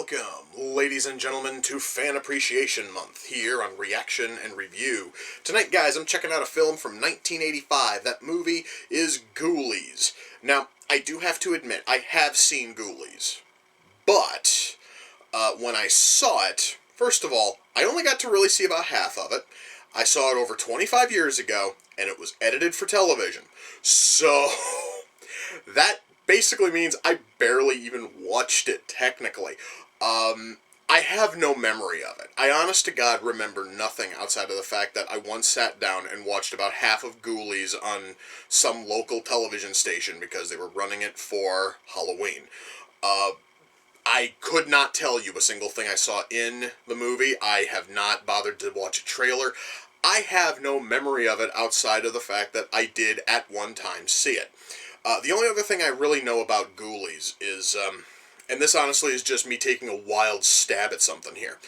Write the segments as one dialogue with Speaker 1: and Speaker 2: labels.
Speaker 1: Welcome, ladies and gentlemen, to Fan Appreciation Month here on Reaction and Review. Tonight, guys, I'm checking out a film from 1985. That movie is Ghoulies. Now, I do have to admit, I have seen Ghoulies. But, when I saw it, first of all, I only got to really see about half of it. I saw it over 25 years ago, and it was edited for television. So, that basically means I barely even watched it, technically. I have no memory of it. I honest to God remember nothing outside of the fact that I once sat down and watched about half of Ghoulies on some local television station because they were running it for Halloween. I could not tell you a single thing I saw in the movie. I have not bothered to watch a trailer. I have no memory of it outside of the fact that I did at one time see it. The only other thing I really know about Ghoulies is, and this honestly is just me taking a wild stab at something here.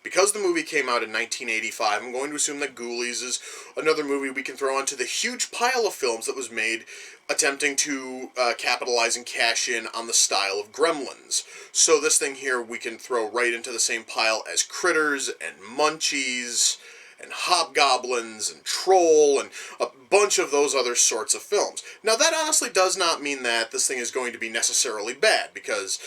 Speaker 1: Because the movie came out in 1985, I'm going to assume that Ghoulies is another movie we can throw onto the huge pile of films that was made attempting to capitalize and cash in on the style of Gremlins. So this thing here we can throw right into the same pile as Critters and Munchies and Hobgoblins and Troll and a bunch of those other sorts of films. Now that honestly does not mean that this thing is going to be necessarily bad, because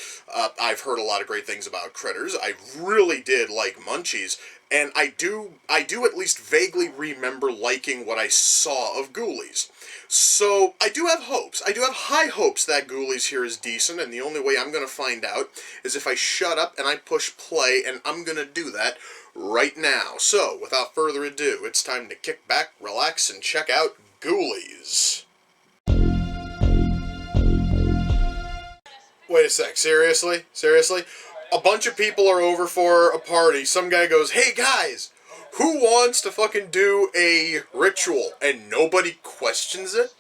Speaker 1: I've heard a lot of great things about Critters. I really did like Munchies, and I do at least vaguely remember liking what I saw of Ghoulies. So I do have hopes. I do have high hopes that Ghoulies here is decent, and the only way I'm going to find out is if I shut up and I push play, and I'm going to do that right now. So, without further ado, it's time to kick back, relax, and check out Ghoulies. Wait a sec, seriously? Seriously? A bunch of people are over for a party. Some guy goes, "Hey guys, who wants to fucking do a ritual?" And nobody questions it?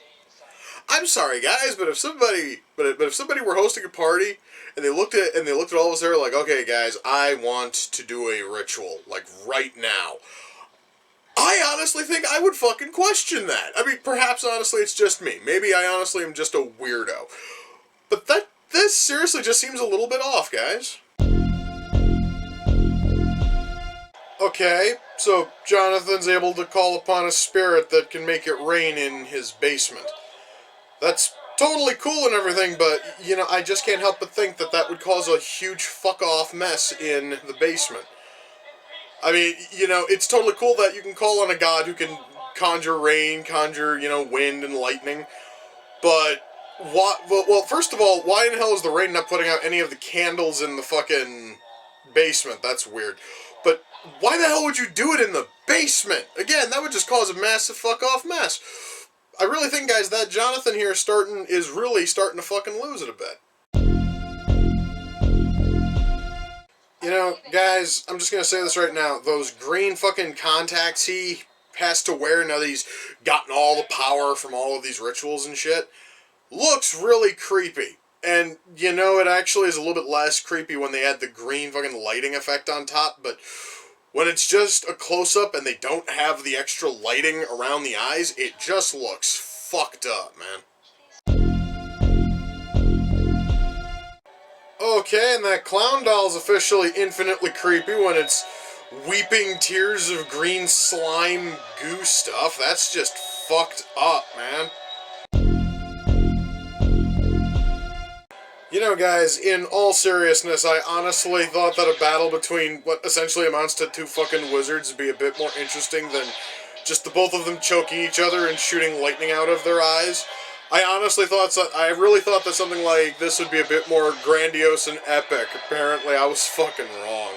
Speaker 1: I'm sorry guys, but if somebody were hosting a party and they looked at all of us there like, "Okay guys, I want to do a ritual, like right now," I honestly think I would fucking question that. I mean, perhaps honestly it's just me. Maybe I honestly am just a weirdo. But this seriously just seems a little bit off, guys. Okay, so Jonathan's able to call upon a spirit that can make it rain in his basement. That's totally cool and everything, but, you know, I just can't help but think that that would cause a huge fuck-off mess in the basement. I mean, you know, it's totally cool that you can call on a god who can conjure rain, conjure, you know, wind and lightning, but well, first of all, why in the hell is the rain not putting out any of the candles in the fucking basement? That's weird. But why the hell would you do it in the basement? Again, that would just cause a massive fuck-off mess. I really think, guys, that Jonathan here is really starting to fucking lose it a bit. You know, guys, I'm just gonna say this right now. Those green fucking contacts he has to wear now that he's gotten all the power from all of these rituals and shit looks really creepy. And, you know, it actually is a little bit less creepy when they add the green fucking lighting effect on top, but when it's just a close-up and they don't have the extra lighting around the eyes, it just looks fucked up, man. Okay, and that clown doll's officially infinitely creepy when it's weeping tears of green slime goo stuff. That's just fucked up, man. You know, guys, in all seriousness, I honestly thought that a battle between what essentially amounts to two fucking wizards would be a bit more interesting than just the both of them choking each other and shooting lightning out of their eyes. I really thought that something like this would be a bit more grandiose and epic. Apparently, I was fucking wrong.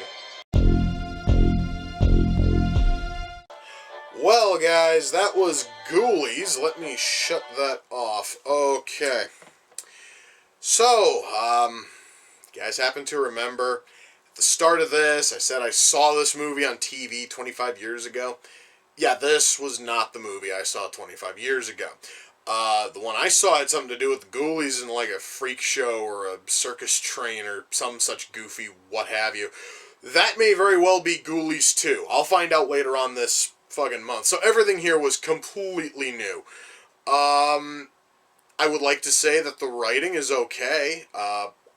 Speaker 1: Well, guys, that was Ghoulies. Let me shut that off. Okay. So, you guys happen to remember, at the start of this, I said I saw this movie on TV 25 years ago. Yeah, this was not the movie I saw 25 years ago. The one I saw had something to do with Ghoulies and like a freak show or a circus train or some such goofy what have you. That may very well be Ghoulies 2. I'll find out later on this fucking month. So everything here was completely new. I would like to say that the writing is okay.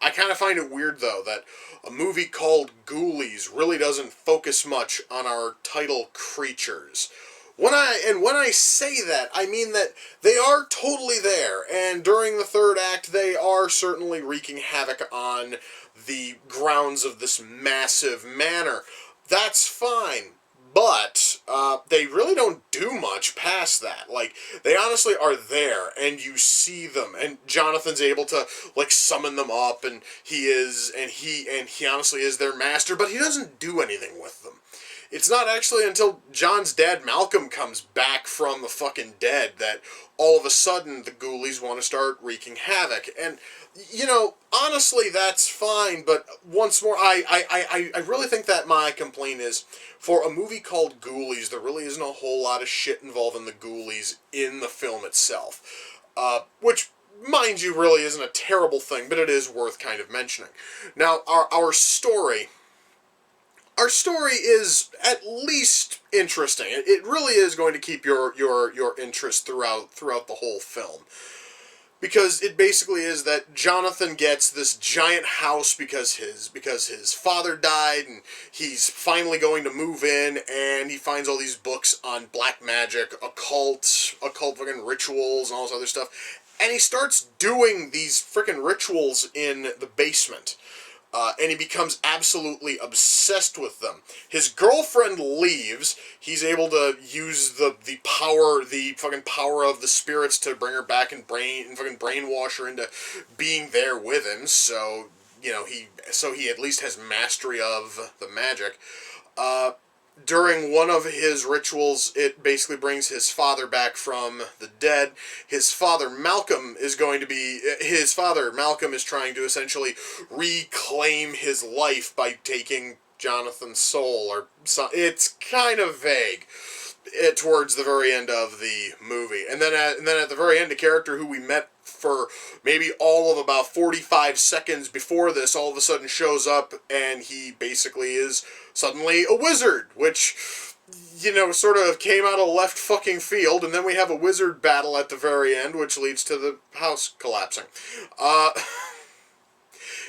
Speaker 1: I kind of find it weird, though, that a movie called Ghoulies really doesn't focus much on our title creatures. When I say that, I mean that they are totally there, and during the third act, they are certainly wreaking havoc on the grounds of this massive manor. That's fine. But they really don't do much past that. Like, they honestly are there, and you see them, and Jonathan's able to like summon them up, and he honestly is their master, but he doesn't do anything with them. It's not actually until John's dad Malcolm comes back from the fucking dead that all of a sudden the Ghoulies want to start wreaking havoc. And, you know, honestly, that's fine, but once more, I really think that my complaint is, for a movie called Ghoulies, there really isn't a whole lot of shit involving the Ghoulies in the film itself. Which, mind you, really isn't a terrible thing, but it is worth kind of mentioning. Now, our story... Our story is at least interesting. It really is going to keep your interest throughout the whole film. Because it basically is that Jonathan gets this giant house because his father died, and he's finally going to move in, and he finds all these books on black magic, occult fucking rituals, and all this other stuff. And he starts doing these frickin' rituals in the basement. And he becomes absolutely obsessed with them. His girlfriend leaves. He's able to use the fucking power of the spirits to bring her back and fucking brainwash her into being there with him. So, you know, he at least has mastery of the magic. During one of his rituals, it basically brings his father back from the dead. His father Malcolm is trying to essentially reclaim his life by taking Jonathan's soul, or so. It's kind of vague towards the very end of the movie. And then at the very end, a character who we met for maybe all of about 45 seconds before this all of a sudden shows up, and he basically is suddenly a wizard, which, you know, sort of came out of left fucking field, and then we have a wizard battle at the very end, which leads to the house collapsing.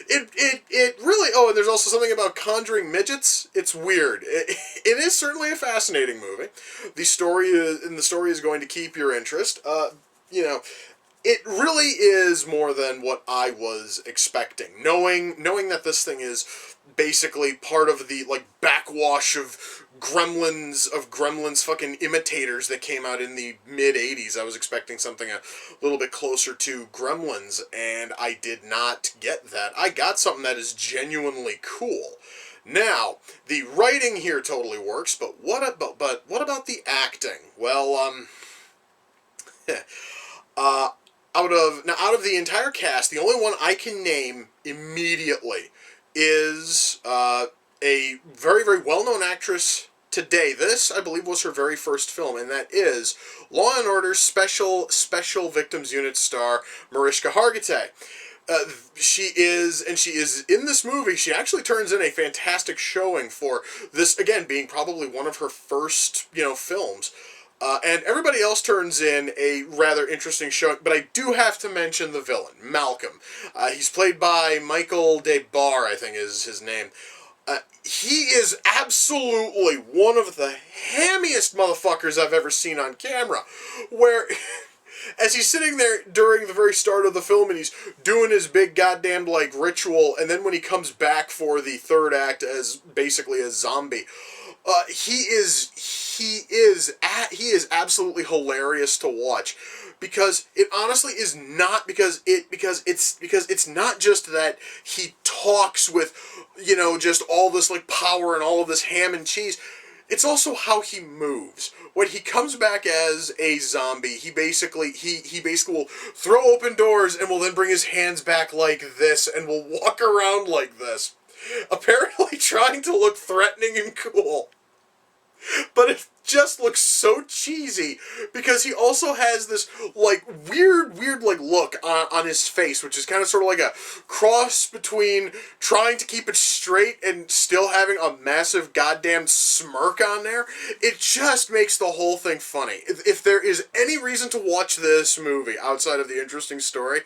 Speaker 1: It really... Oh, and there's also something about conjuring midgets. It's weird. It is certainly a fascinating movie. The story is going to keep your interest. You know, it really is more than what I was expecting. Knowing that this thing is basically part of the, like, backwash of Gremlins fucking imitators that came out in the mid-'80s. I was expecting something a little bit closer to Gremlins, and I did not get that. I got something that is genuinely cool. Now, the writing here totally works, but what about the acting? Well, out of the entire cast, the only one I can name immediately is a very, very well-known actress today. This, I believe, was her very first film, and that is Law & Order Special Victims Unit star Mariska Hargitay. She is in this movie. She actually turns in a fantastic showing for this, again, being probably one of her first, you know, films. And everybody else turns in a rather interesting show, but I do have to mention the villain, Malcolm. He's played by Michael DeBar, I think is his name. He is absolutely one of the hammiest motherfuckers I've ever seen on camera, where... As he's sitting there during the very start of the film, and he's doing his big goddamn, like, ritual, and then when he comes back for the third act as basically a zombie, he is absolutely hilarious to watch, because it honestly is not because it's not just that he talks with, you know, just all this, like, power and all of this ham and cheese. It's also how he moves. When he comes back as a zombie, he basically will throw open doors and will then bring his hands back like this and will walk around like this, apparently trying to look threatening and cool. but it just looks so cheesy because he also has this like weird like look on his face, which is kind of sort of like a cross between trying to keep it straight and still having a massive goddamn smirk on there. It just makes the whole thing funny. If there is any reason to watch this movie outside of the interesting story,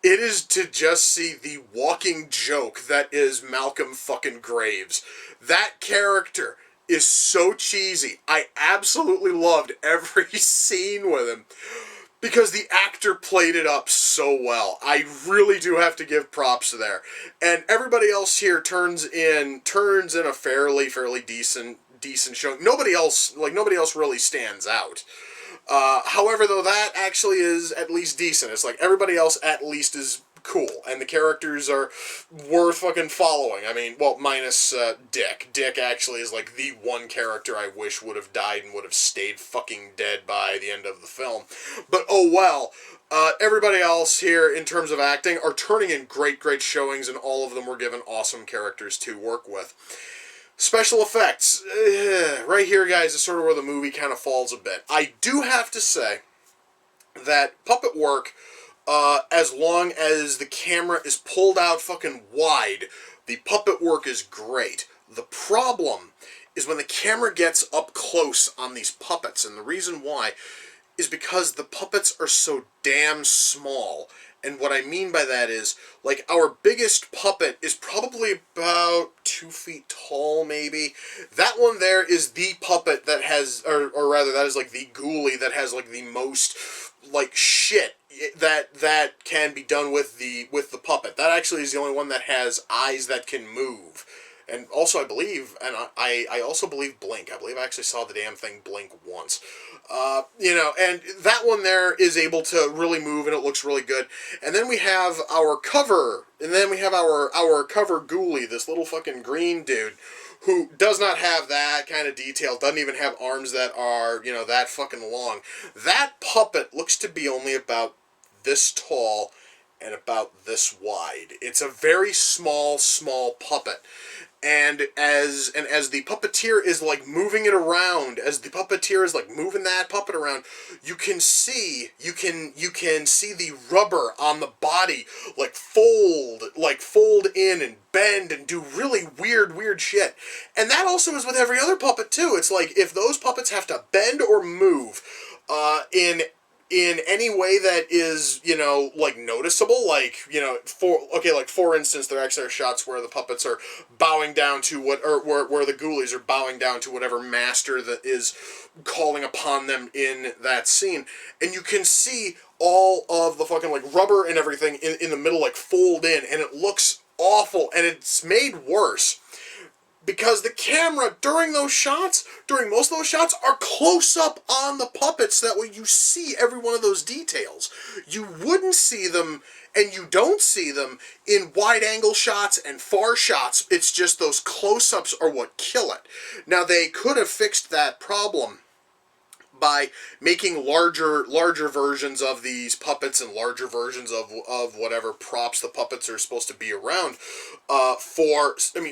Speaker 1: it is to just see the walking joke that is Malcolm fucking Graves. That character is so cheesy. I absolutely loved every scene with him because the actor played it up so well. I really do have to give props there. And everybody else here turns in a fairly decent showing. Nobody else really stands out. However, though, that actually is at least decent. It's like everybody else at least is cool, and the characters are worth fucking following. I mean, well, minus Dick. Dick actually is like the one character I wish would have died and would have stayed fucking dead by the end of the film. But oh well. Everybody else here, in terms of acting, are turning in great showings, and all of them were given awesome characters to work with. Special effects. Right here, guys, is sort of where the movie kind of falls a bit. I do have to say that puppet work, as long as the camera is pulled out fucking wide, the puppet work is great. The problem is when the camera gets up close on these puppets, and the reason why is because the puppets are so damn small. And what I mean by that is, like, our biggest puppet is probably about 2 feet tall, maybe. That one there is the puppet that has, or rather, that is, like, the ghoulie that has, like, the most, like, shit that can be done with the puppet. That actually is the only one that has eyes that can move. And also, I believe, and I also believe blink. I believe I actually saw the damn thing blink once. And that one there is able to really move, and it looks really good. And then we have our cover, our cover ghoulie, this little fucking green dude, who does not have that kind of detail, doesn't even have arms that are, that fucking long. That puppet looks to be only about this tall and about this wide. It's a very small puppet. And as the puppeteer is like moving it around, as the puppeteer is like moving that puppet around, you can see the rubber on the body like fold in and bend and do really weird shit. And that also is with every other puppet too. It's like if those puppets have to bend or move in any way that is, like noticeable, like, for instance, there actually are shots where the puppets are bowing down to where the ghoulies are bowing down to whatever master that is calling upon them in that scene. And you can see all of the fucking, like, rubber and everything in the middle, like, fold in, and it looks awful, and it's made worse because the camera during most of those shots, are close up on the puppets. That way you see every one of those details. You wouldn't see them, and you don't see them in wide angle shots and far shots. It's just those close-ups are what kill it. Now, they could have fixed that problem by making larger versions of these puppets and larger versions of whatever props the puppets are supposed to be around,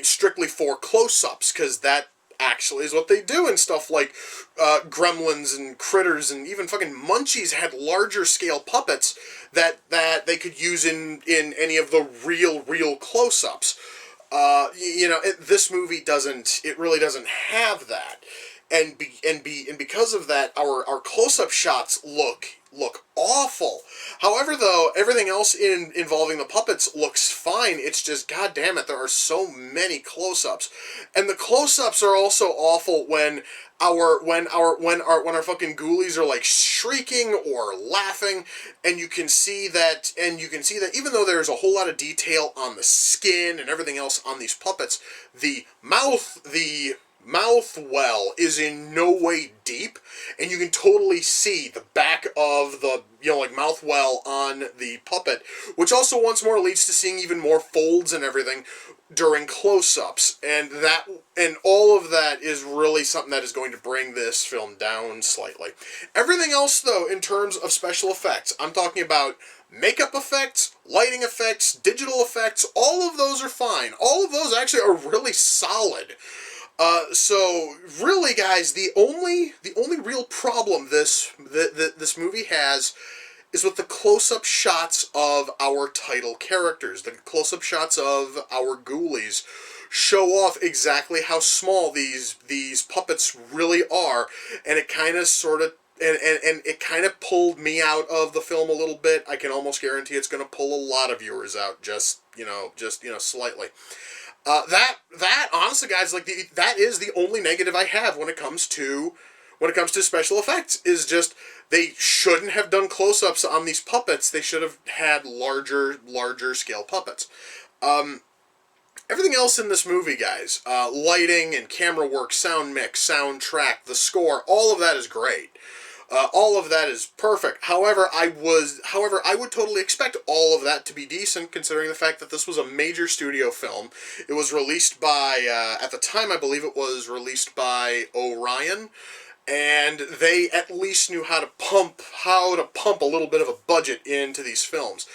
Speaker 1: strictly for close-ups, because that actually is what they do in stuff like Gremlins and Critters, and even fucking Munchies had larger scale puppets that they could use in any of the real close-ups. This movie really doesn't have that. And because of that, our close-up shots look awful. However, though, everything else involving the puppets looks fine. It's just, god damn it, there are so many close-ups, and the close-ups are also awful when our fucking ghoulies are like shrieking or laughing, and you can see that even though there's a whole lot of detail on the skin and everything else on these puppets, the mouth well is in no way deep, and you can totally see the back of the mouth well on the puppet, which also once more leads to seeing even more folds and everything during close-ups, and all of that is really something that is going to bring this film down slightly. Everything else, though, in terms of special effects, I'm talking about makeup effects, lighting effects, digital effects, all of those are fine. All of those actually are really solid. So really, guys, the only real problem this movie has is with the close-up shots of our title characters. The close-up shots of our ghoulies show off exactly how small these puppets really are, and it kind of sort of and it kind of pulled me out of the film a little bit. I can almost guarantee it's going to pull a lot of viewers out, just slightly. That honestly, guys, like that is the only negative I have when it comes to special effects, is just they shouldn't have done close-ups on these puppets. They should have had larger scale puppets. Everything else in this movie, guys, lighting and camera work, sound mix, soundtrack, the score, all of that is great. All of that is perfect. However, I would totally expect all of that to be decent, considering the fact that this was a major studio film. It was released by, at the time, I believe it was released by Orion, and they at least knew how to pump a little bit of a budget into these films.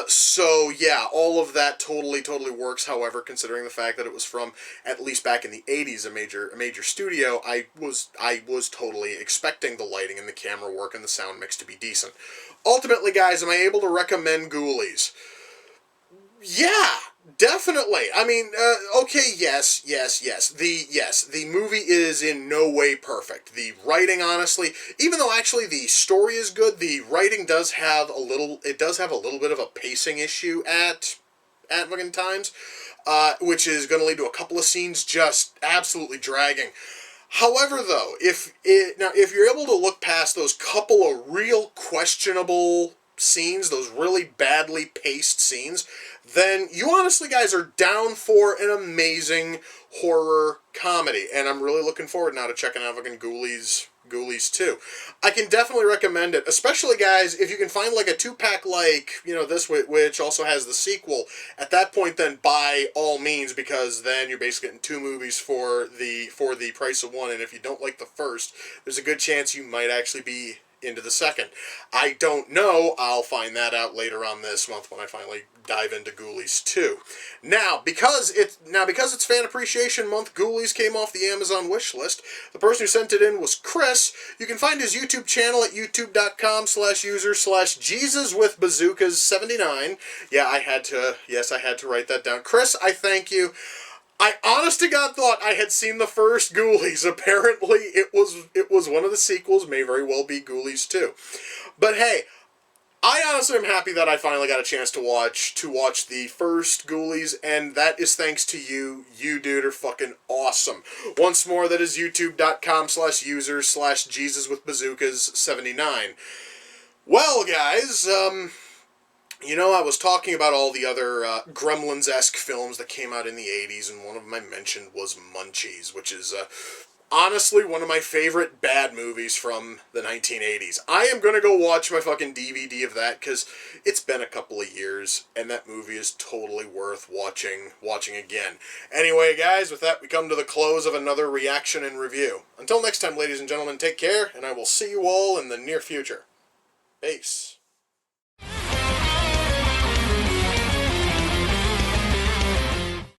Speaker 1: So yeah, all of that totally works. However, considering the fact that it was from, at least back in the 80s, a major studio, I was totally expecting the lighting and the camera work and the sound mix to be decent. Ultimately, guys, am I able to recommend Ghoulies? Yeah, definitely. I mean, okay, yes. The movie is in no way perfect. The writing, honestly, even though actually the story is good, the writing does have a little bit of a pacing issue at fucking times, which is going to lead to a couple of scenes just absolutely dragging. However, though, if you're able to look past those couple of real questionable scenes, those really badly paced scenes, then you honestly, guys, are down for an amazing horror comedy. And I'm really looking forward now to checking out fucking Ghoulies 2. I can definitely recommend it, especially, guys, if you can find like a 2-pack like, this, which also has the sequel. At that point, then by all means, because then you're basically getting 2 movies for the price of 1, and if you don't like the first, there's a good chance you might actually be into the second. I don't know. I'll find that out later on this month when I finally dive into Ghoulies 2. Now, because it's Fan Appreciation Month, Ghoulies came off the Amazon wish list. The person who sent it in was Chris. You can find his YouTube channel at youtube.com/user/JesusWithBazookas79. Yeah, I had to write that down. Chris, I thank you. I honest to God thought I had seen the first Ghoulies. Apparently, it was one of the sequels. May very well be Ghoulies 2. But hey, I honestly am happy that I finally got a chance to watch the first Ghoulies, and that is thanks to you. You, dude, are fucking awesome. Once more, that is youtube.com/user/JesusWithBazookas79. Well, guys, I was talking about all the other Gremlins-esque films that came out in the 80s, and one of them I mentioned was Munchies, which is honestly one of my favorite bad movies from the 1980s. I am going to go watch my fucking DVD of that, because it's been a couple of years, and that movie is totally worth watching again. Anyway, guys, with that, we come to the close of another reaction and review. Until next time, ladies and gentlemen, take care, and I will see you all in the near future. Peace.